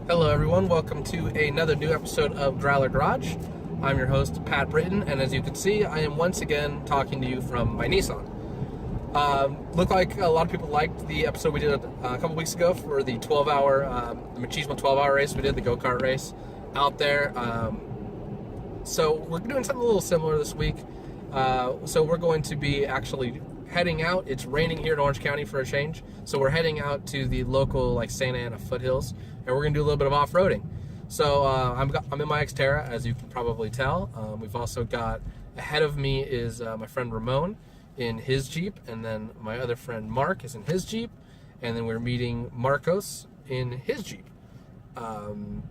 Hello everyone, welcome to another new episode of Growler Garage. I'm your host, Pat Britton, and as you can see, I am once again talking to you from my Nissan. Looked like a lot of people liked the episode we did a couple weeks ago for the 12-hour, the Machismo 12-hour race we did, the go-kart race out there. So we're doing something a little similar this week. So we're going to be actually heading out. It's raining here in Orange County for a change, so we're heading out to the local like Santa Ana foothills, and we're gonna do a little bit of off-roading. So I'm in my Xterra, as you can probably tell. We've also got ahead of me is my friend Ramon in his Jeep, and then my other friend Mark is in his Jeep, and then we're meeting Marcos in his Jeep.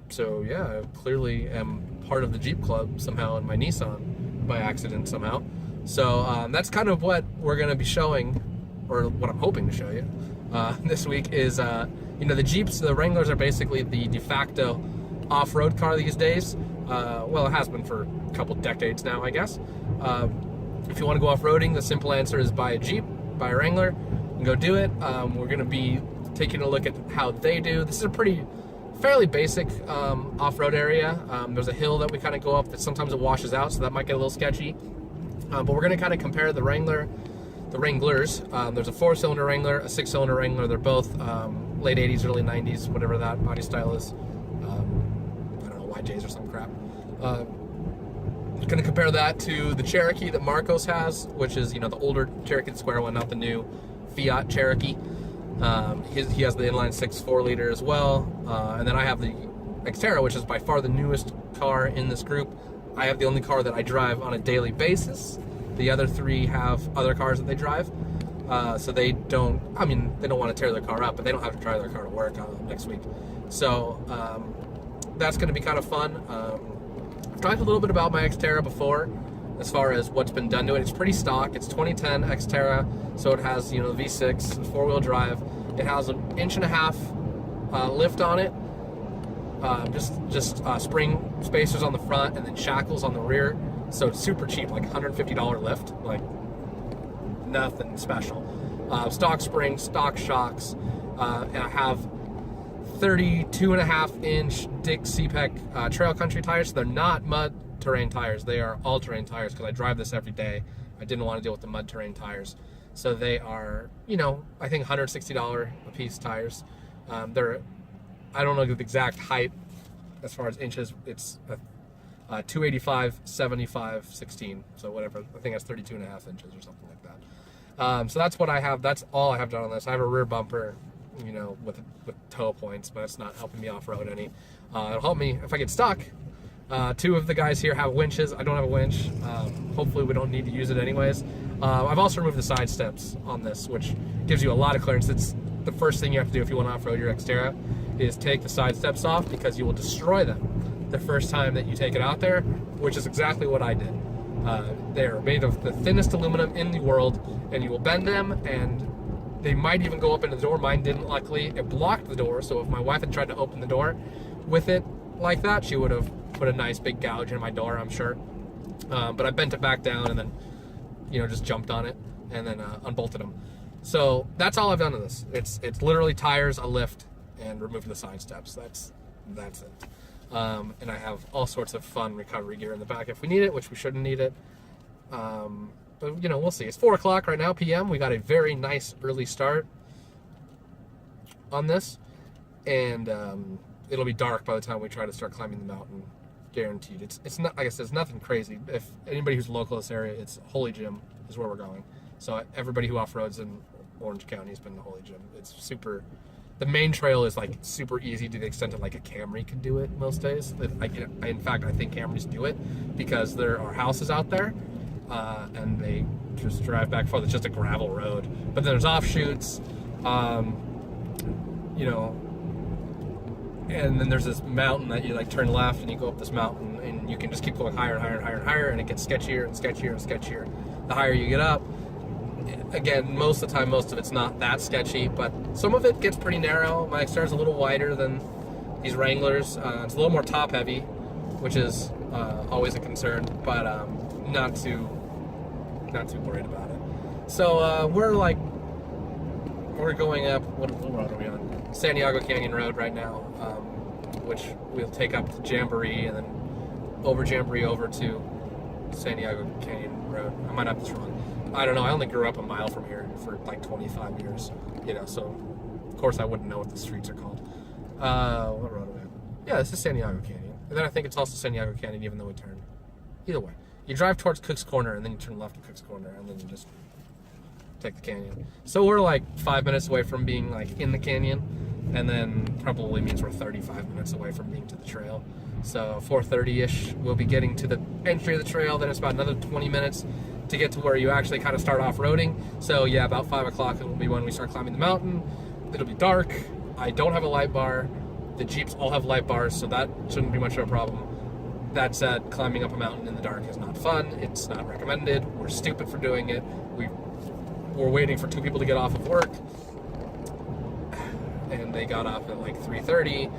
So yeah, I clearly am part of the Jeep club somehow in my Nissan by accident somehow. So that's kind of what we're going to be showing, or what I'm hoping to show you this week is, the Jeeps, the Wranglers are basically the de facto off-road car these days. Well, it has been for a couple decades now, I guess. If you want to go off-roading, the simple answer is buy a Jeep, buy a Wrangler, and go do it. We're going to be taking a look at how they do. This is a fairly basic off-road area. There's a hill that we kind of go up that sometimes it washes out, so that might get a little sketchy. But we're going to kind of compare the Wranglers. There's a 4-cylinder Wrangler, a 6-cylinder Wrangler. They're both late 80s, early 90s, whatever that body style is. I don't know, YJs or some crap. Going to compare that to the Cherokee that Marcos has, which is, the older Cherokee, the square one, not the new Fiat Cherokee. He has the inline 6 4-liter as well. And then I have the Xterra, which is by far the newest car in this group. I have the only car that I drive on a daily basis. The other 3 have other cars that they drive. So they don't want to tear their car up, but they don't have to drive their car to work next week. So that's going to be kind of fun. I've talked a little bit about my Xterra before as far as what's been done to it. It's pretty stock. It's 2010 Xterra, so it has, the V6, 4-wheel drive. It has an 1.5 inch lift on it. Just spring spacers on the front and then shackles on the rear. So it's super cheap, like $150 lift, like nothing special. Stock springs, stock shocks, and I have 32.5 inch Dick CPEC Trail Country tires. So they're not mud terrain tires. They are all terrain tires because I drive this every day. I didn't want to deal with the mud terrain tires. So they are, I think $160 a piece tires. I don't know the exact height as far as inches. It's 285, 75, 16. So whatever. I think that's 32.5 inches or something like that. So that's what I have. That's all I have done on this. I have a rear bumper, with tow points, but it's not helping me off-road any. It'll help me if I get stuck. 2 of the guys here have winches. I don't have a winch. Hopefully we don't need to use it anyways. I've also removed the side steps on this, which gives you a lot of clearance. It's the first thing you have to do if you want to off-road your Xterra is take the side steps off, because you will destroy them the first time that you take it out there, which is exactly what I did. They're made of the thinnest aluminum in the world, and you will bend them, and they might even go up into the door. Mine didn't, luckily. It blocked the door, so if my wife had tried to open the door with it like that, she would have put a nice big gouge in my door, I'm sure. But I bent it back down and then, just jumped on it and then unbolted them. So that's all I've done to this. It's literally tires, a lift, and removing the side steps. That's it. And I have all sorts of fun recovery gear in the back if we need it, which we shouldn't need it. But we'll see. It's 4 o'clock right now, p.m. We got a very nice early start on this, and it'll be dark by the time we try to start climbing the mountain, guaranteed. It's not, like I said, it's nothing crazy. If anybody who's local to this area, it's Holy Gym is where we're going. So everybody who off-roads in Orange County has been to Holy Gym. It's super. The main trail is like super easy to the extent that like a Camry can do it most days. In fact, I think Camrys do it because there are houses out there, and they just drive back forth. It's just a gravel road, but then there's offshoots, and then there's this mountain that you like turn left and you go up this mountain and you can just keep going higher and higher and higher and higher, and it gets sketchier and sketchier and sketchier the higher you get up. Again, most of the time, most of it's not that sketchy, but some of it gets pretty narrow. My Xterra is a little wider than these Wranglers. It's a little more top heavy, which is always a concern, but not too worried about it. So we're going up. What road are we on? Santiago Canyon Road right now. which we'll take up to Jamboree and then over Jamboree over to San Diego Canyon Road. I might have this wrong. I don't know. I only grew up a mile from here for like 25 years, so of course I wouldn't know what the streets are called. What road are we on? Yeah, this is San Diego Canyon. And then I think it's also San Diego Canyon, even though we turn. Either way. You drive towards Cook's Corner, and then you turn left at Cook's Corner, and then you just take the canyon. So we're like 5 minutes away from being like in the canyon, and then probably means we're 35 minutes away from being to the trail. So 4:30-ish, we'll be getting to the entry of the trail. Then it's about another 20 minutes to get to where you actually kind of start off-roading. So yeah, about 5 o'clock will be when we start climbing the mountain. It'll be dark. I don't have a light bar. The Jeeps all have light bars, so that shouldn't be much of a problem. That said, climbing up a mountain in the dark is not fun. It's not recommended. We're stupid for doing it. We're waiting for 2 people to get off of work, and they got up at like 3:30.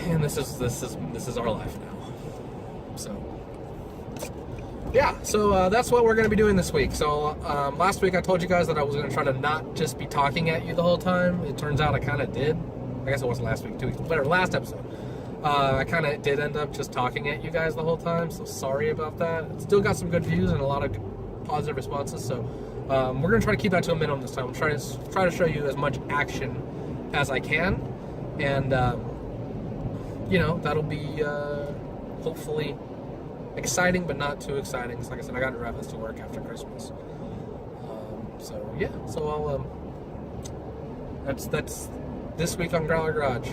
And this is our life now. So yeah, so that's what we're going to be doing this week. So last week I told you guys that I was going to try to not just be talking at you the whole time. It turns out I kind of did. I guess it wasn't last week, 2 weeks, but last episode. I kind of did end up just talking at you guys the whole time, so sorry about that. Still got some good views and a lot of positive responses, so we're going to try to keep that to a minimum this time. I'm trying to show you as much action as I can, and that'll be hopefully exciting, but not too exciting. Like I said, I got to drive this to work after Christmas. So yeah, so I'll that's this week on Growler Garage.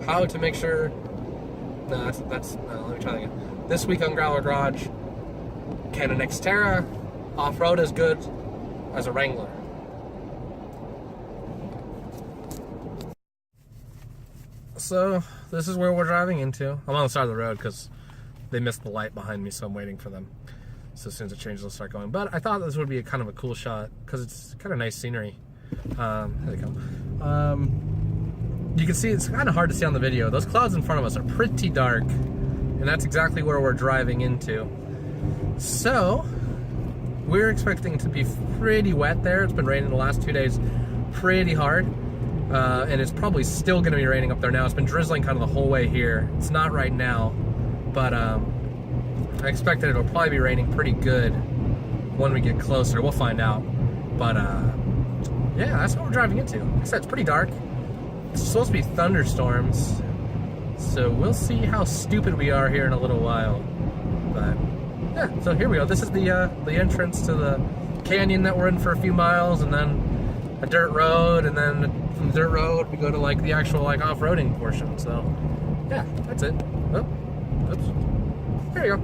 How to make sure. No, let me try that again. This week on Growler Garage, can an Xterra off-road as good as a Wrangler? So this is where we're driving into. I'm on the side of the road because they missed the light behind me, so I'm waiting for them. So as soon as it changes, they'll start going. But I thought this would be kind of a cool shot because it's kind of nice scenery. There they go. You can see it's kind of hard to see on the video. Those clouds in front of us are pretty dark, and that's exactly where we're driving into. So we're expecting it to be pretty wet there. It's been raining the last 2 days pretty hard, and it's probably still going to be raining up there now. It's been drizzling kind of the whole way here. It's not right now, but I expect that it'll probably be raining pretty good when we get closer. We'll find out. But yeah, that's what we're driving into. Like I said, it's pretty dark. It's supposed to be thunderstorms, so we'll see how stupid we are here in a little while. But yeah, so here we go. This is the entrance to the canyon that we're in for a few miles, and then a dirt road, and then from the dirt road we go to like the actual like off-roading portion. So yeah, that's it. Oh, oops. There you go.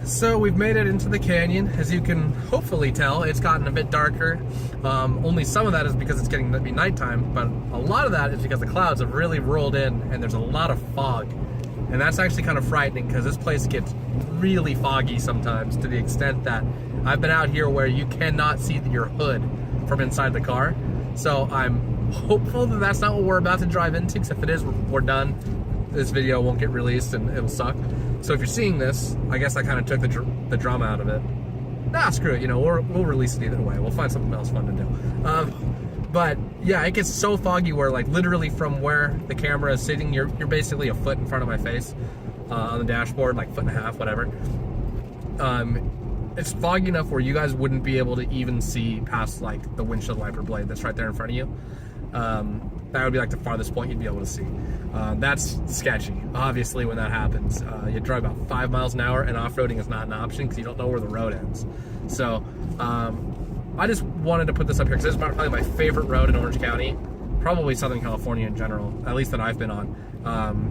So we've made it into the canyon. As you can hopefully tell, it's gotten a bit darker. Only some of that is because it's getting to be nighttime, but a lot of that is because the clouds have really rolled in and there's a lot of fog. And that's actually kind of frightening because this place gets really foggy sometimes, to the extent that I've been out here where you cannot see your hood from inside the car. So I'm hopeful that that's not what we're about to drive into, because if it is, we're done. This video won't get released and it'll suck. So if you're seeing this, I guess I kind of took the drama out of it. Nah, screw it, we'll release it either way. We'll find something else fun to do. But yeah, it gets so foggy where like literally from where the camera is sitting, you're basically a foot in front of my face on the dashboard, like 1.5 feet, whatever. It's foggy enough where you guys wouldn't be able to even see past like the windshield wiper blade that's right there in front of you. That would be like the farthest point you'd be able to see. That's sketchy. Obviously, when that happens, you drive about 5 miles an hour, and off-roading is not an option because you don't know where the road ends. So I just wanted to put this up here because it's probably my favorite road in Orange County, probably Southern California in general, at least that I've been on.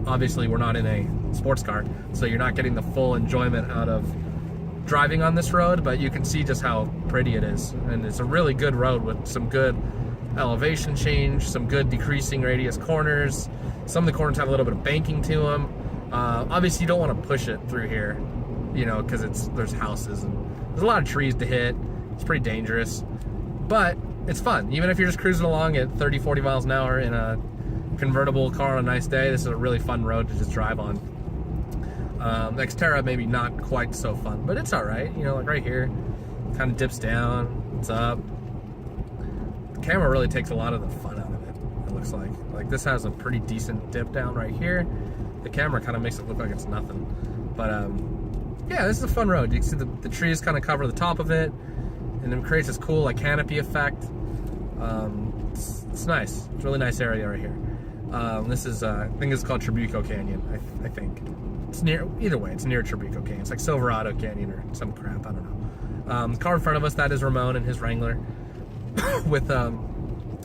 Obviously, we're not in a sports car, so you're not getting the full enjoyment out of driving on this road, but you can see just how pretty it is. And it's a really good road with some good elevation change, some good decreasing radius corners. Some of the corners have a little bit of banking to them. Obviously, you don't want to push it through here, because there's houses and there's a lot of trees to hit. It's pretty dangerous, but it's fun. Even if you're just cruising along at 30, 40 miles an hour in a convertible car on a nice day, this is a really fun road to just drive on. The Xterra maybe not quite so fun, but it's all right. Like right here, kind of dips down, it's up. The camera really takes a lot of the fun out of it. it looks like. Like, this has a pretty decent dip down right here. The camera kind of makes it look like it's nothing. But, yeah, this is a fun road. You can see the trees kind of cover the top of it, and it creates this cool, like, canopy effect. It's nice. It's a really nice area right here. This is, I think it's called Trabuco Canyon, I think. It's near, either way, it's near Trabuco Canyon. It's like Silverado Canyon or some crap, I don't know. The car in front of us, that is Ramon and his Wrangler. With a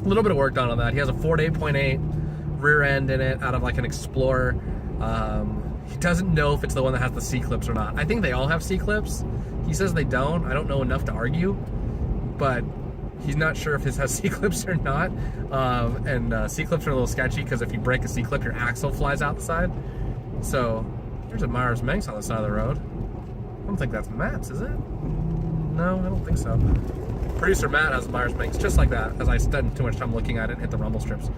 little bit of work done on that. He has a Ford 8.8 rear end in it out of like an Explorer. He doesn't know if it's the one that has the C-clips or not. I think they all have C-clips. He says they don't. I don't know enough to argue, but he's not sure if his has C-clips or not. C-clips are a little sketchy because if you break a C-clip, your axle flies out the side. So there's a Myers Manx on the side of the road. I don't think that's Matt's, is it? No, I don't think so. Producer Matt has Myers Manx just like that, as I spent too much time looking at it and hit the rumble strips.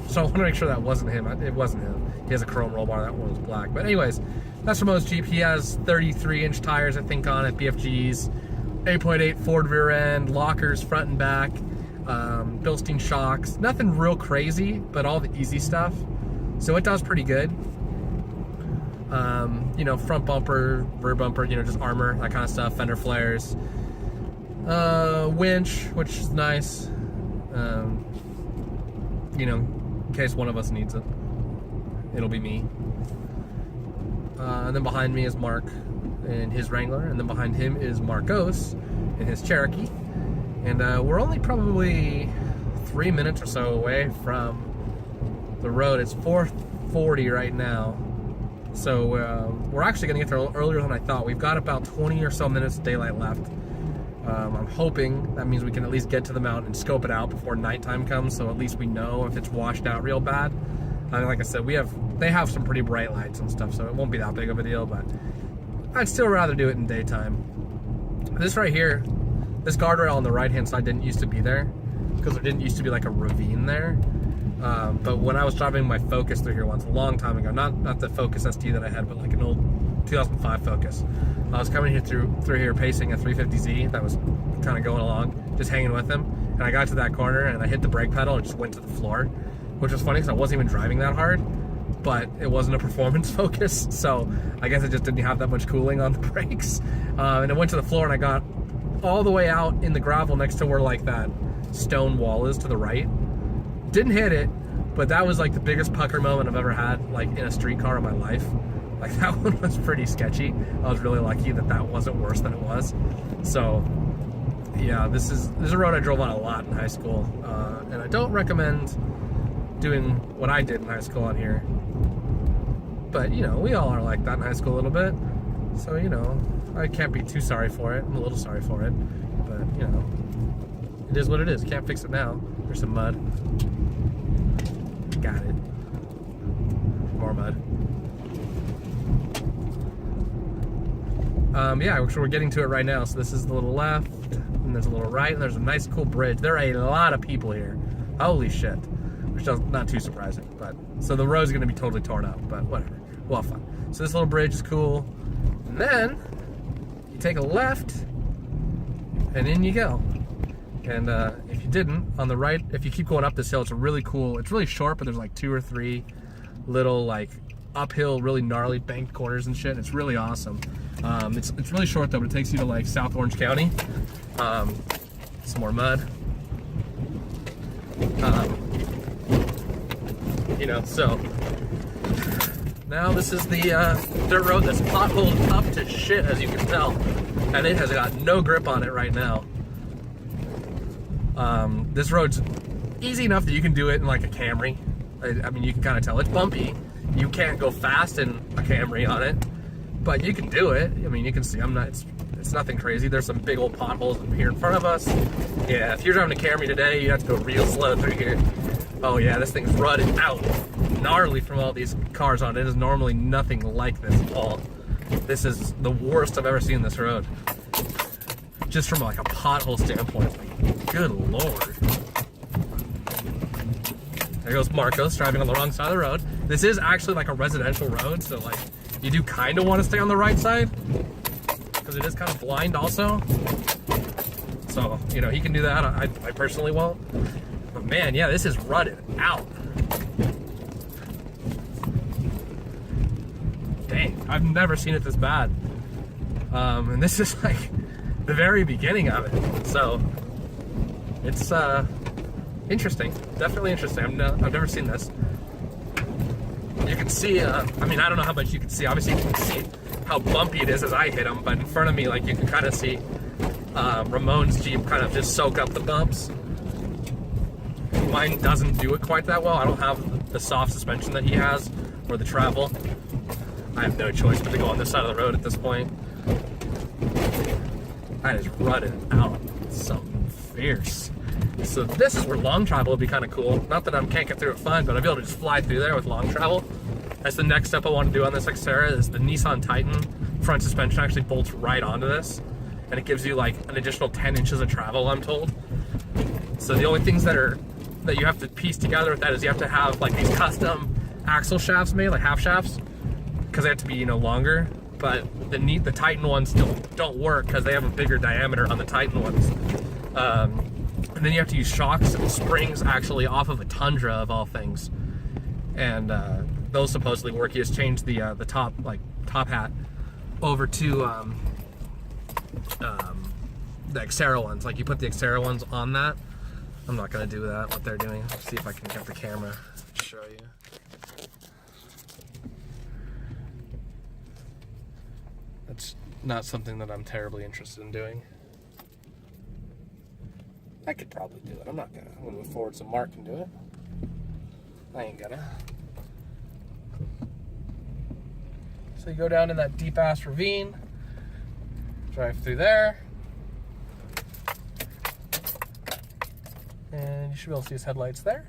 So I want to make sure that wasn't him. It wasn't him. He has a chrome roll bar, that one was black. But anyways, that's Ramon's Jeep. He has 33-inch tires, I think, on it, BFGs, 8.8 Ford rear end, lockers front and back, Bilstein shocks. Nothing real crazy, but all the easy stuff. So it does pretty good. You know, front bumper, rear bumper, you know, just armor, that kind of stuff, fender flares. Winch, which is nice. You know, in case one of us needs it, it'll be me. And then behind me is Mark and his Wrangler, and then behind him is Marcos and his Cherokee. And we're only probably 3 minutes or so away from the road. It's 4:40 right now. So we're actually going to get there a little earlier than I thought. We've got about 20 or so minutes of daylight left. I'm hoping that means we can at least get to the mountain and scope it out before nighttime comes, so at least we know if it's washed out real bad. Like I said, they have some pretty bright lights and stuff, so it won't be that big of a deal, but I'd still rather do it in daytime. This right here, this guardrail on the right-hand side didn't used to be there, because there didn't used to be like a ravine there. But when I was driving my Focus through here once, a long time ago, not the Focus ST that I had, but like an old 2005 Focus. I was coming here through here pacing a 350Z that was kind of going along, just hanging with him, and I got to that corner and I hit the brake pedal and just went to the floor, which was funny because I wasn't even driving that hard, but it wasn't a performance Focus, so I guess it just didn't have that much cooling on the brakes. And it went to the floor and I got all the way out in the gravel next to where like that stone wall is to the right. Didn't hit it, but that was like the biggest pucker moment I've ever had, like in a street car in my life. Like that one was pretty sketchy. I was really lucky that wasn't worse than it was. So yeah, this is a road I drove on a lot in high school, and I don't recommend doing what I did in high school on here. But you know, we all are like that in high school a little bit. So you know, I can't be too sorry for it. I'm a little sorry for it, but you know, it is what it is. Can't fix it now. There's some mud. Got it. More mud. Yeah, so we're getting to it right now. So this is the little left, and there's a little right, and there's a nice cool bridge. There are a lot of people here. Holy shit. Which is not too surprising. But so the road's gonna be totally torn up, but whatever. We'll have fun. So this little bridge is cool. And then you take a left, and in you go. And if you didn't, on the right, if you keep going up this hill, it's really cool. It's really short, but there's like 2 or 3 little like uphill, really gnarly banked corners and shit. It's really awesome. It's really short though, but it takes you to like South Orange County. Some more mud. You know, so now this is the dirt road that's potholed up to shit, as you can tell, and it has got no grip on it right now. This road's easy enough that you can do it in like a Camry. I mean, you can kind of tell it's bumpy. You can't go fast in a Camry on it, but you can do it. I mean, you can see it's nothing crazy. There's some big old potholes here in front of us. Yeah, if you're driving a Camry today, you have to go real slow through here. Oh yeah, this thing's rutted out, gnarly from all these cars on it. It is normally nothing like this at all. This is the worst I've ever seen this road. Just from like a pothole standpoint, like, good lord. There goes Marcos driving on the wrong side of the road. This is actually like a residential road, so like you do kind of want to stay on the right side because it is kind of blind also. So you know, he can do that. I personally won't. But man, yeah, this is rutted out. Dang, I've never seen it this bad. And this is like the very beginning of it. So it's interesting, definitely interesting. I've never seen this. You can see, I mean, I don't know how much you can see. Obviously, you can see how bumpy it is as I hit them, but in front of me, like, you can kind of see Ramon's Jeep kind of just soak up the bumps. Mine doesn't do it quite that well. I don't have the soft suspension that he has, or the travel. I have no choice but to go on this side of the road at this point. I just rutted out. Something fierce. So this is where long travel would be kind of cool. Not that I can't get through it fun, but I'd be able to just fly through there with long travel. That's the next step I want to do on this Xterra. Is the Nissan Titan front suspension actually bolts right onto this, and it gives you like an additional 10 inches of travel, I'm told. So the only things that you have to piece together with that is you have to have like these custom axle shafts made, like half shafts, because they have to be, you know, longer. But the Titan ones still don't work because they have a bigger diameter on the Titan ones. And then you have to use shocks and springs actually off of a Tundra of all things, and those supposedly work. You just change the top, like top hat, over to the Xterra ones. Like you put the Xterra ones on that. I'm not gonna do that. What they're doing. Let's see if I can get the camera to show you. That's not something that I'm terribly interested in doing. I could probably do it. I'm gonna move forward so Mark can do it. I ain't gonna. So you go down in that deep ass ravine, drive through there, and you should be able to see his headlights there.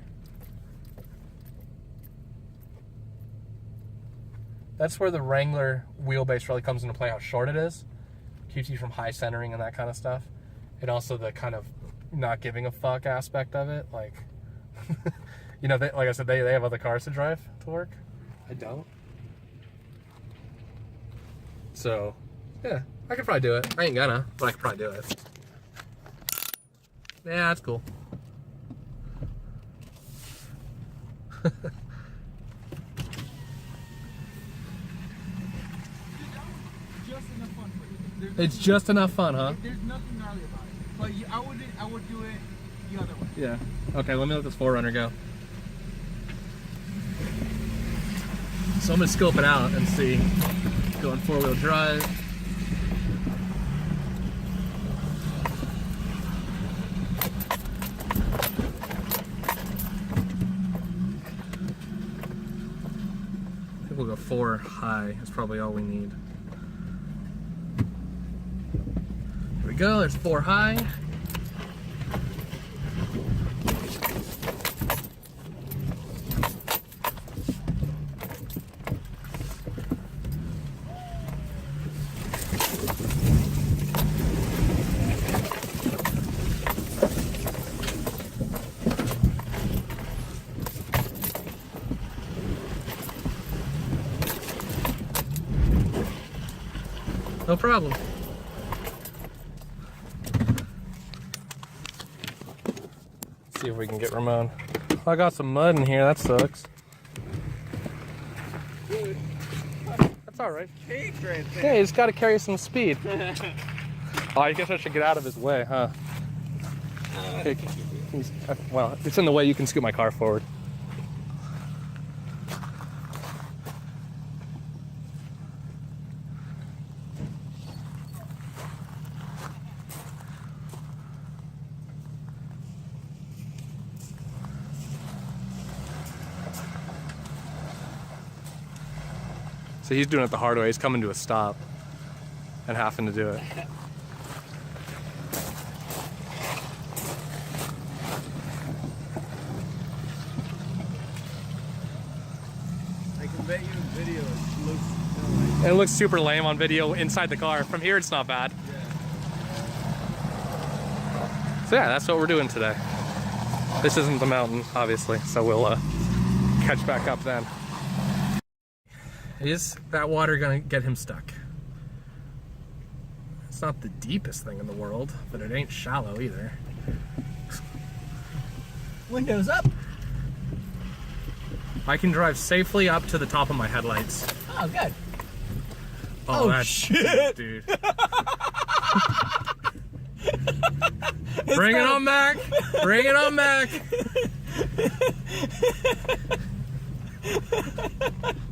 That's where the Wrangler wheelbase really comes into play, how short it is. Keeps you from high centering and that kind of stuff. And also the kind of not giving a fuck aspect of it. Like, you know, like I said, they have other cars to drive to work. I don't. So, yeah, I could probably do it. I ain't gonna, but I could probably do it. Yeah, that's cool. It's just enough fun, huh? There's nothing gnarly about it. But I would do it the other way. Yeah. Okay, let me let this 4Runner go. So I'm gonna scope it out and see. Going 4-wheel drive. I think we'll go 4 high. That's probably all we need. There we go, there's 4 high. No problem. Let's see if we can get Ramon. Oh, I got some mud in here, that sucks. Dude. That's alright. Cake right there. Yeah, you just gotta carry some speed. Oh, I guess I should get out of his way, huh? Hey, well, it's in the way, you can scoot my car forward. So he's doing it the hard way. He's coming to a stop and having to do it. I can bet you in video It looks super lame on video inside the car. From here, it's not bad. Yeah. So yeah, that's what we're doing today. This isn't the mountain, obviously, so we'll catch back up then. Is that water gonna get him stuck? It's not the deepest thing in the world, but it ain't shallow either. Windows up. I can drive safely up to the top of my headlights. Oh, good. Oh, that's shit, dude. Bring it on, Mac. Bring it on, Mac.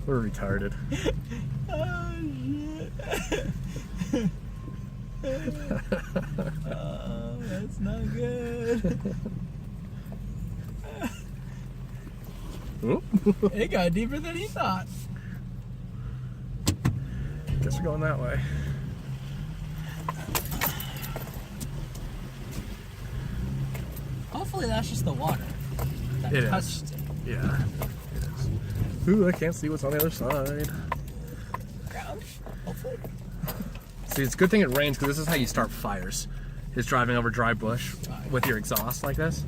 We're retarded. Oh, shit. Oh, that's not good. It got deeper than he thought. Guess we're going that way. Hopefully that's just the water that It touched is. it. Yeah, it is. Ooh, I can't see what's on the other side. Ground, hopefully. See, it's a good thing it rains because this is how you start fires. Is driving over dry bush with your exhaust like this.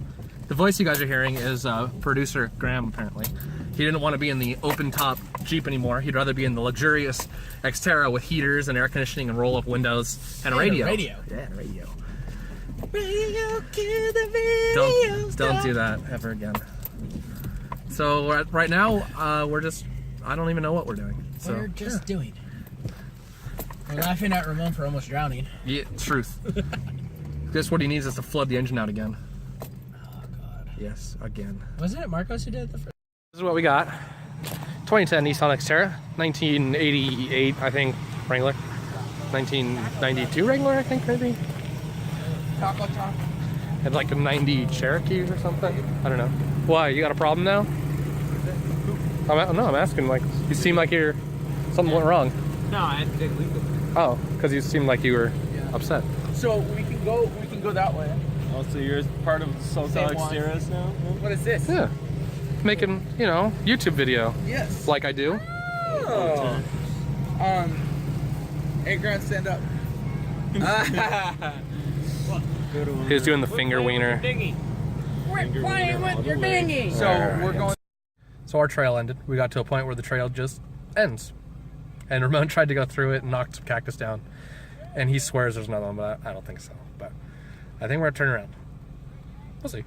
The voice you guys are hearing is producer Graham, apparently. He didn't want to be in the open top Jeep anymore. He'd rather be in the luxurious Xterra with heaters and air conditioning and roll up windows and a radio. Radio. Yeah, and a radio. Radio, kill the video. Don't do that ever again. So right now, we're just, I don't even know what we're doing. So, We're just doing. We're laughing at Ramon for almost drowning. Yeah, truth. Just what he needs is to flood the engine out again. Oh, God. Yes, again. Wasn't it Marcos who did it the first? This is what we got. 2010 Nissan Xterra, 1988, I think, Wrangler. 1992 Wrangler, I think, maybe. Taco Talk. Had like a 90 Cherokees or something. I don't know. Why? You got a problem now? I'm asking. Like, you seem like you're something went wrong. No, I had to dig legal. Oh, because you seemed like you were upset. So we can go that way. Oh, so you're part of SoCal Same one. Xteras now? What is this? Yeah, making YouTube video Yes. like I do. Oh. Hey, Grant, stand up. He was doing the finger wiener. We're playing with your dinghy. So we're going. So our trail ended. We got to a point where the trail just ends. And Ramon tried to go through it and knocked some cactus down. And he swears there's another one, but I don't think so. But I think we're gonna turn around. We'll see.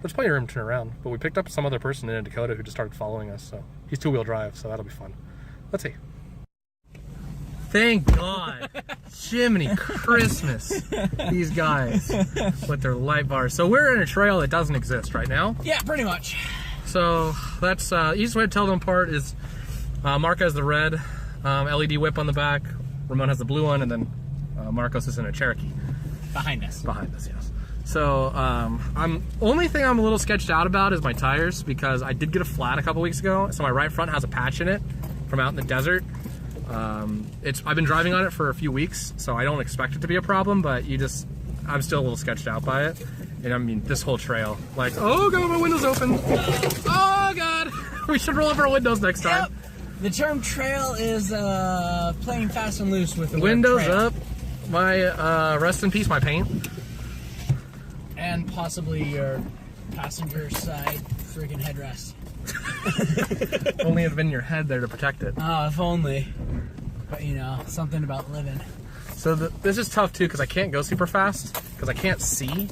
There's plenty of room to turn around. But we picked up some other person in Dakota who just started following us. So he's two-wheel drive, so that'll be fun. Let's see. Thank God. Jiminy Christmas. These guys with their light bars. So we're in a trail that doesn't exist right now. Yeah, pretty much. So that's easiest way to tell them apart is Mark has the red LED whip on the back, Ramon has the blue one, and then Marcos is in a Cherokee. Behind us. Behind us, yes. So only thing I'm a little sketched out about is my tires, because I did get a flat a couple weeks ago, so my right front has a patch in it from out in the desert. I've been driving on it for a few weeks, so I don't expect it to be a problem, but I'm still a little sketched out by it. And I mean, this whole trail, like, oh God, my window's open. Oh God, we should roll up our windows next time. Yep. The term trail is playing fast and loose with the word Windows trail. up. My rest in peace, my paint. And possibly your passenger side freaking headrest. Only have been your head there to protect it. Oh, if only. But something about living. So this is tough too, because I can't go super fast because I can't see.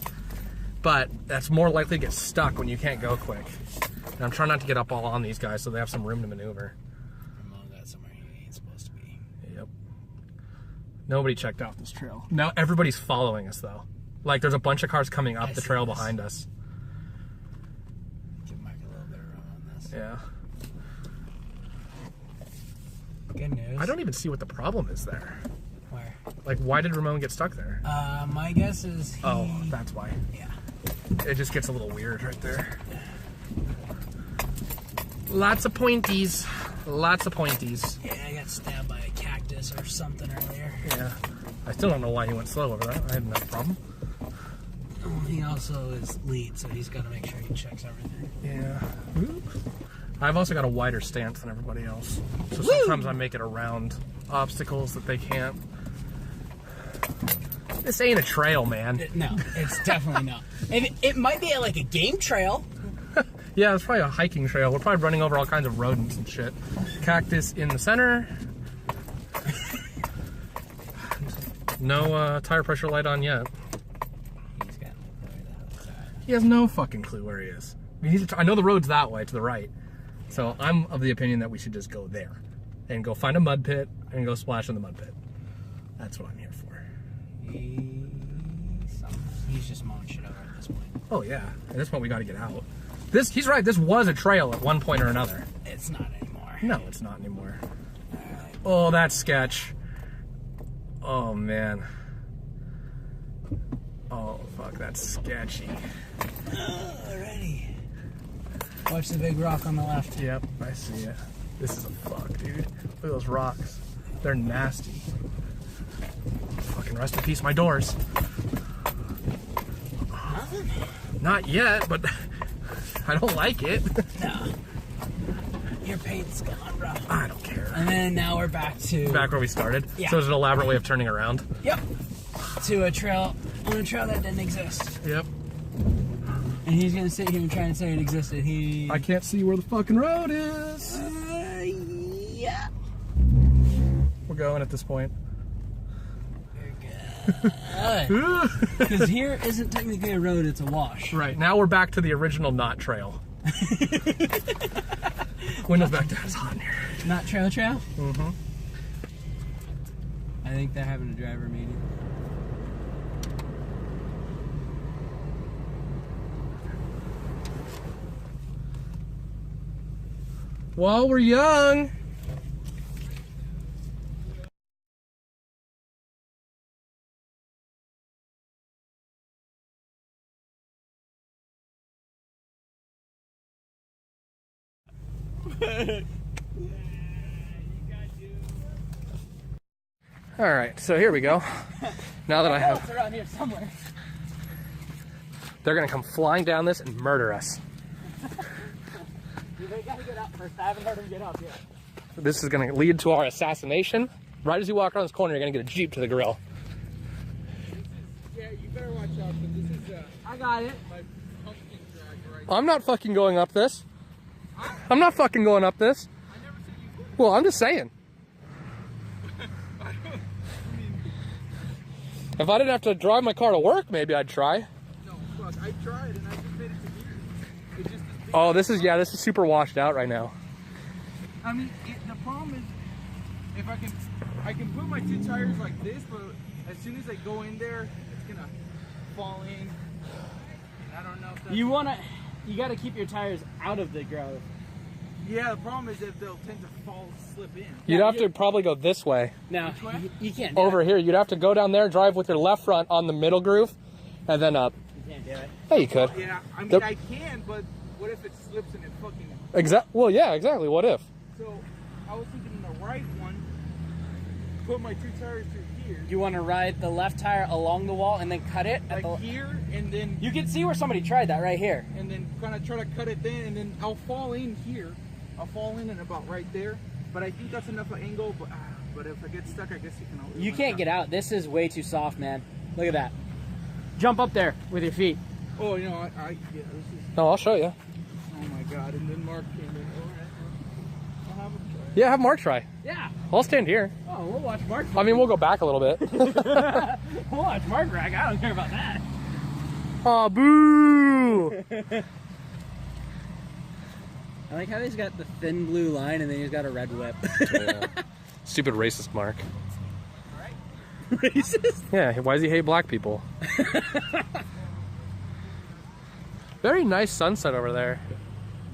But that's more likely to get stuck when you can't go quick. And I'm trying not to get up all on these guys so they have some room to maneuver. Ramon got somewhere he ain't supposed to be. Yep. Nobody checked out this trail. Now everybody's following us though. Like there's a bunch of cars coming up the trail behind us. Give Mike a little bit of room on this. Yeah. Good news. I don't even see what the problem is there. Where? Like, why did Ramon get stuck there? My guess is he... Oh, that's why. Yeah. It just gets a little weird right there. Lots of pointies. Lots of pointies. Yeah, I got stabbed by a cactus or something earlier. Yeah. I still don't know why he went slow over that. I had no problem. Well, he also is lead, so he's got to make sure he checks everything. Yeah. I've also got a wider stance than everybody else. So sometimes I make it around obstacles that they can't. This ain't a trail, man. No, it's definitely not. It might be like a game trail. Yeah, it's probably a hiking trail. We're probably running over all kinds of rodents and shit. Cactus in the center. No tire pressure light on yet. He's got where the hell's that? He has no fucking clue where he is. I know the road's that way to the right. So I'm of the opinion that we should just go there and go find a mud pit and go splash in the mud pit. That's what I'm here for. He's just mowing shit over at this point. Oh yeah, at this point we got to get out. He's right. This was a trail at one point or another. It's not anymore. No, it's not anymore. Oh, that's sketch. Oh man. Oh fuck, that's sketchy. Alrighty. Watch the big rock on the left. Yep, I see it. This is a fuck, dude. Look at those rocks. They're nasty. Fucking rest in peace, my doors. Nothing? Not yet, but I don't like it. No. Your paint's gone, bro. I don't care. And then now we're back to... Back where we started? Yeah. So it's an elaborate way of turning around? Yep. To a trail, on a trail that didn't exist. Yep. And he's gonna sit here and try and say it existed. I can't see where the fucking road is. Yeah. We're going at this point. Because here isn't technically a road, it's a wash. Right, now we're back to the original knot trail. Windows back down, it's hot in here. Not trail? Mm-hmm. I think they're having a driver meeting. While we're young. All right, so here we go. Now that I have, It's around here somewhere. they're gonna come flying down this and murder us. They gotta get up first. I haven't heard them get up yet. This is gonna lead to our assassination. Right as you walk around this corner, you're gonna get a Jeep to the grill. Yeah, you better watch out, but this is I got it. my pumpkin drag right. I'm not fucking going up this. I'm not fucking going up this. I never said you would. Well, I'm just saying. If I didn't have to drive my car to work, maybe I'd try. No, fuck, I tried and I just made it to here. It just is big. Oh, this is super washed out right now. I mean, the problem is, if I can put my two tires like this, but as soon as I go in there, it's gonna fall in. And I don't know if that's... You gotta keep your tires out of the grove. Yeah, the problem is if they'll tend to slip in. You'd have to probably go this way. No, way? you can't do Over here, you'd have to go down there, drive with your left front on the middle groove, and then up. it. You can't do it. Hey, you could. Yeah, I mean, Yep. I can, but what if it slips and it fucking... Well, yeah, exactly. What if? So, I was thinking the right one, put my two tires through here. You want to ride the left tire along the wall and then cut it? Like here, and then... You can see where somebody tried that right here. And then kind of try to cut it then, and then I'll fall in here. I'll fall in and about right there. But I think that's enough of angle, but if I get stuck, I guess you can always... You can't get out. This is way too soft, man. Look at that. Jump up there with your feet. Oh, you know, yeah, this is... No, I'll show you. Oh my God, and then Mark came in. All right, I'll have him try. Yeah, have Mark try. Yeah. I'll stand here. Oh, we'll watch Mark. I mean, we'll go back a little bit. We'll watch Mark rag. I don't care about that. Aw, boo! I like how he's got the thin blue line and then he's got a red whip. Yeah. Stupid racist Mark. Alright. Racist? Yeah, why does he hate black people? Very nice sunset over there.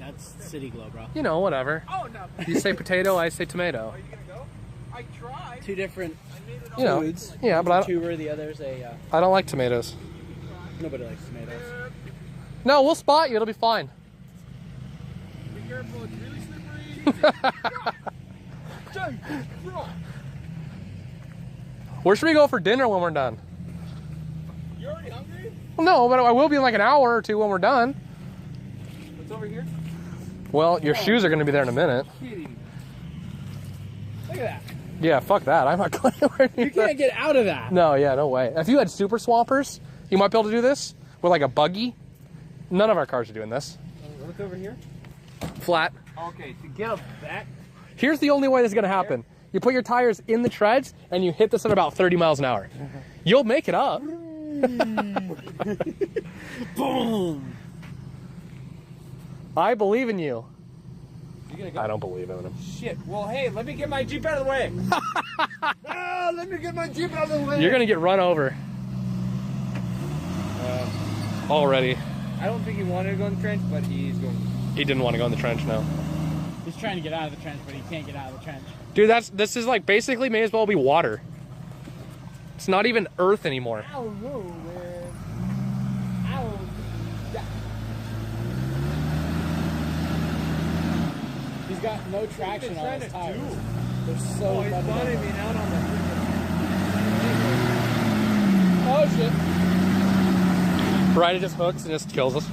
That's City Glow, bro. You know, whatever. Oh, no. You say potato, I say tomato. Are you going to go? I tried. Two different I made it all. You know, foods. yeah, but One's a tuber, the other's a... I don't like tomatoes. nobody likes tomatoes. No, we'll spot you. It'll be fine. Be careful, it's really slippery. Jay, bro. Where should we go for dinner when we're done? You already hungry? Well, no, but I will be in like an hour or two when we're done. What's over here? Well, your shoes are going to be there in a minute. Kidding. Look at that. Yeah, fuck that. I'm not going anywhere near You can't get out of that. No, yeah, no way. If you had super swampers, you might be able to do this with like a buggy. None of our cars are doing this. What's over here? Flat. Okay, to get up back. Here's the only way this is going to happen. You put your tires in the treads and you hit this at about 30 miles an hour. You'll make it up. Boom! I believe in you. You gonna go? I don't believe in him. Shit. Well, hey, let me get my Jeep out of the way. Let me get my Jeep out of the way. You're gonna get run over. Already. I don't think he wanted to go in the trench, but he's going. He didn't want to go in the trench, no. He's trying to get out of the trench, but he can't get out of the trench. Dude, this is like basically may as well be water. It's not even earth anymore. I don't know, man. I don't. He's got no traction on his tires. Do? They're so He's bottoming me out on the. Oh shit. Right, it just hooks and just kills us.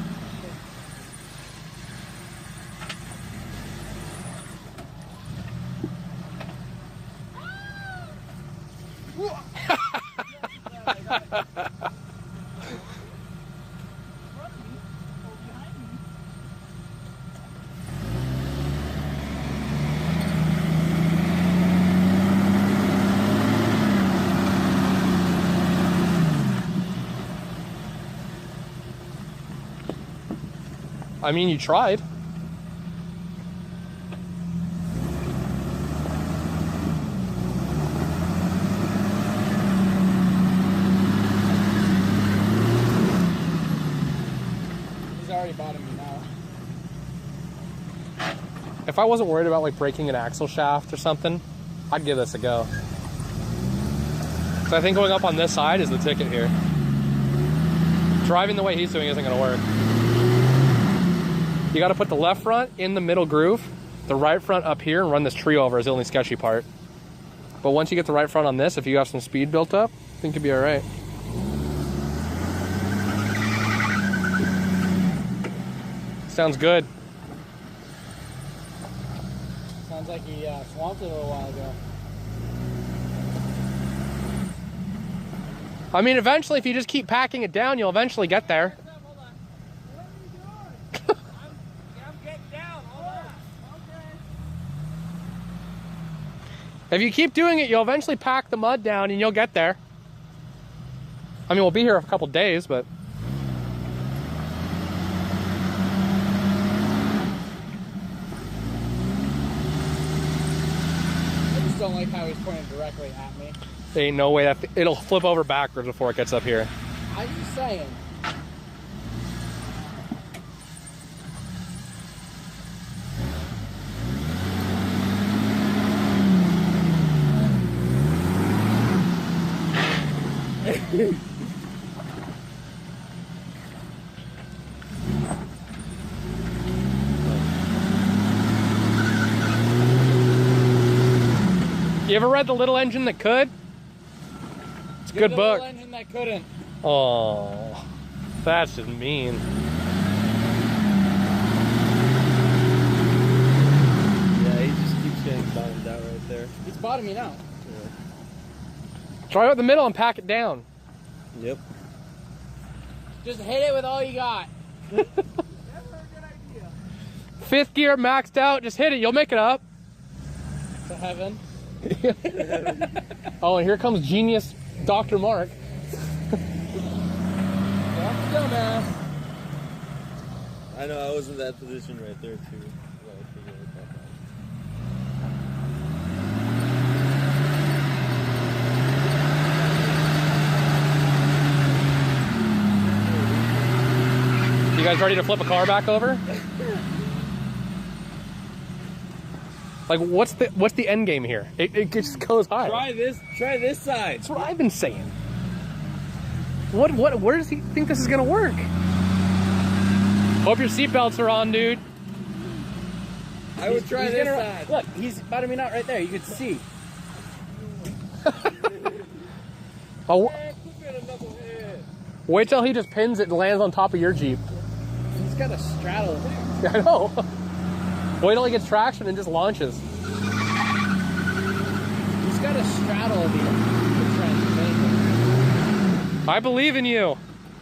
I mean, you tried. He's already bottoming me now. If I wasn't worried about like breaking an axle shaft or something, I'd give this a go. So I think going up on this side is the ticket here. Driving the way he's doing isn't gonna work. You gotta put the left front in the middle groove, the right front up here, and run this tree over is the only sketchy part. But once you get the right front on this, if you have some speed built up, I think you'll be all right. Sounds good. Sounds like he swamped it a little while ago. I mean, eventually, if you just keep packing it down, you'll eventually get there. If you keep doing it, you'll eventually pack the mud down and you'll get there. I mean, we'll be here a couple days, but... I just don't like how he's pointing directly at me. There ain't no way that it'll flip over backwards before it gets up here. I'm just saying. You ever read The Little Engine That Could? It's a good book. The engine that couldn't. Oh, that's just mean. Yeah, he just keeps getting bottomed out right there. He's bottoming out. Try it in the middle and pack it down. Yep. Just hit it with all you got. Never a good idea. Fifth gear maxed out, just hit it, you'll make it up. To heaven. Oh, and here comes genius Dr. Mark. Dumbass. I know, I was in that position right there too. Gotta figure it out. You guys ready to flip a car back over? Like, what's the end game here? It just goes high. Try this side. That's what I've been saying. Where does he think this is gonna work? Hope your seatbelts are on, dude. I would try this side. Look, he's bottoming out right there. You could see. Oh, wait till he just pins it and lands on top of your Jeep. He's got a straddle. Yeah, I know. Wait till he gets traction and just launches. He's got a straddle the trench. I believe in you.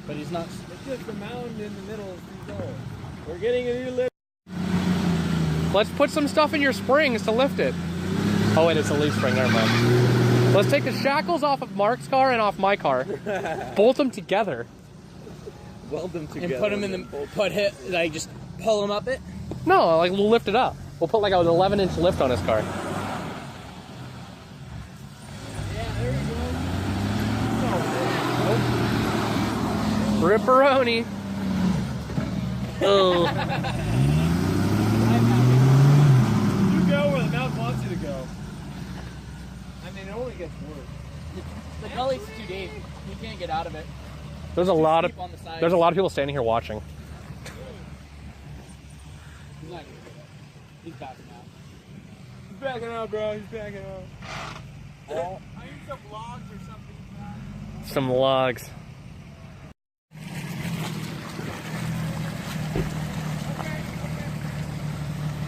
But he's not. It's just the mound in the middle of the zone. We're getting a new lift. Let's put some stuff in your springs to lift it. Oh wait, it's a leaf spring, never mind. Let's take the shackles off of Mark's car and off my car. Bolt them together. Weld them together. And put him in the. Just pull him up it? No, like we'll lift it up. We'll put like an 11-inch lift on his car. Yeah, there we go. Ripperoni. Oh. You go where the mouth wants you to go. I mean, it only gets worse. The gully's too deep. You can't get out of it. There's a lot of On the side. there's a lot of people standing here watching. He's backing out. He's backing out, bro. He's backing out. Oh. I need some logs or something. Some logs.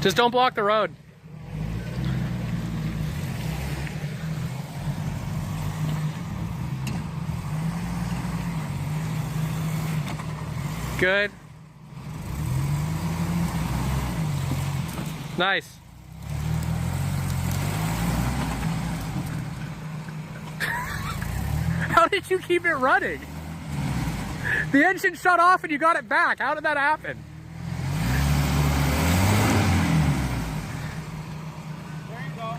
Just don't block the road. Good. Nice. How did you keep it running? The engine shut off and you got it back. How did that happen? There you go.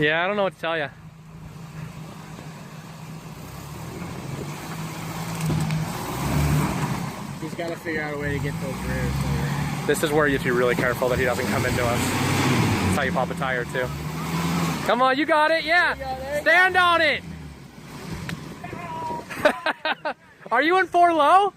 Yeah, I don't know what to tell you. He's got to figure out a way to get those rears. This is where you have to be really careful that he doesn't come into us. That's how you pop a tire too. Come on, you got it, yeah. Stand on it. Are you in 4 low?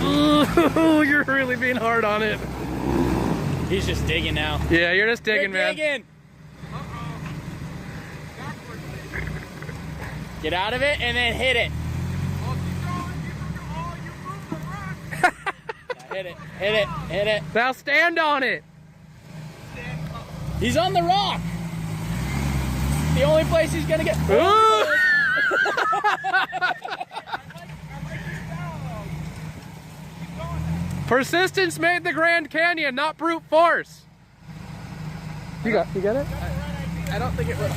Ooh, you're really being hard on it. He's just digging now. Yeah, you're just digging, man. Digging. Get out of it and then hit it. Hit it, hit it, hit it. Now stand on it. He's on the rock. The only place he's gonna get. Ooh. Persistence made the Grand Canyon, not brute force. You get it? I don't think it was.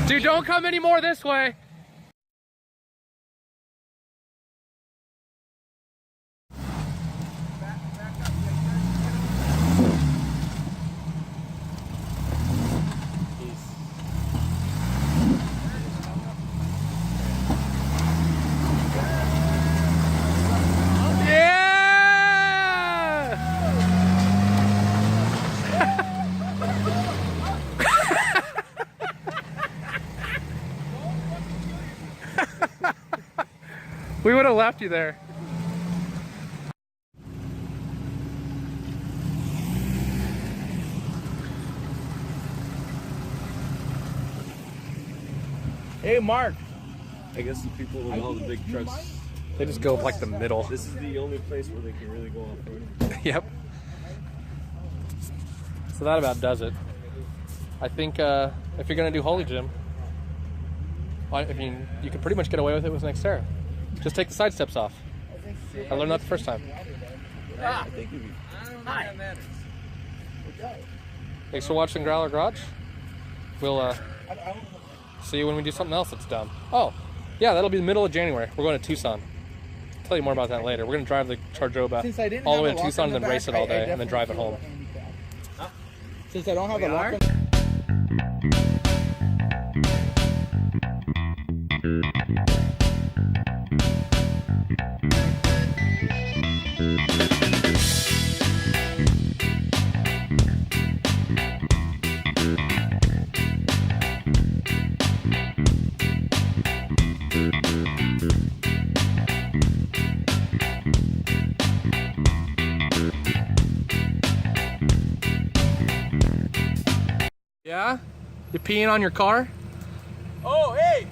Dude, don't come any more this way. We would have left you there. Hey, Mark. I guess the people with all the big trucks, They just go up like the middle. this is the only place where they can really go off-road. Yep. So that about does it. I think if you're gonna do Holy Gym, I mean, you can pretty much get away with it with Nextera. Just take the side steps off. I learned that the first time. I think it'd be Thanks for watching Growler Garage. We'll see you when we do something else that's dumb. Oh, yeah, that'll be the middle of January. We're going to Tucson. I'll tell you more about that later. We're going to drive the Charjoba all the way to Tucson and then race it all day and then drive it home. Since I don't have a lock. Yeah? You peeing on your car? Oh, hey!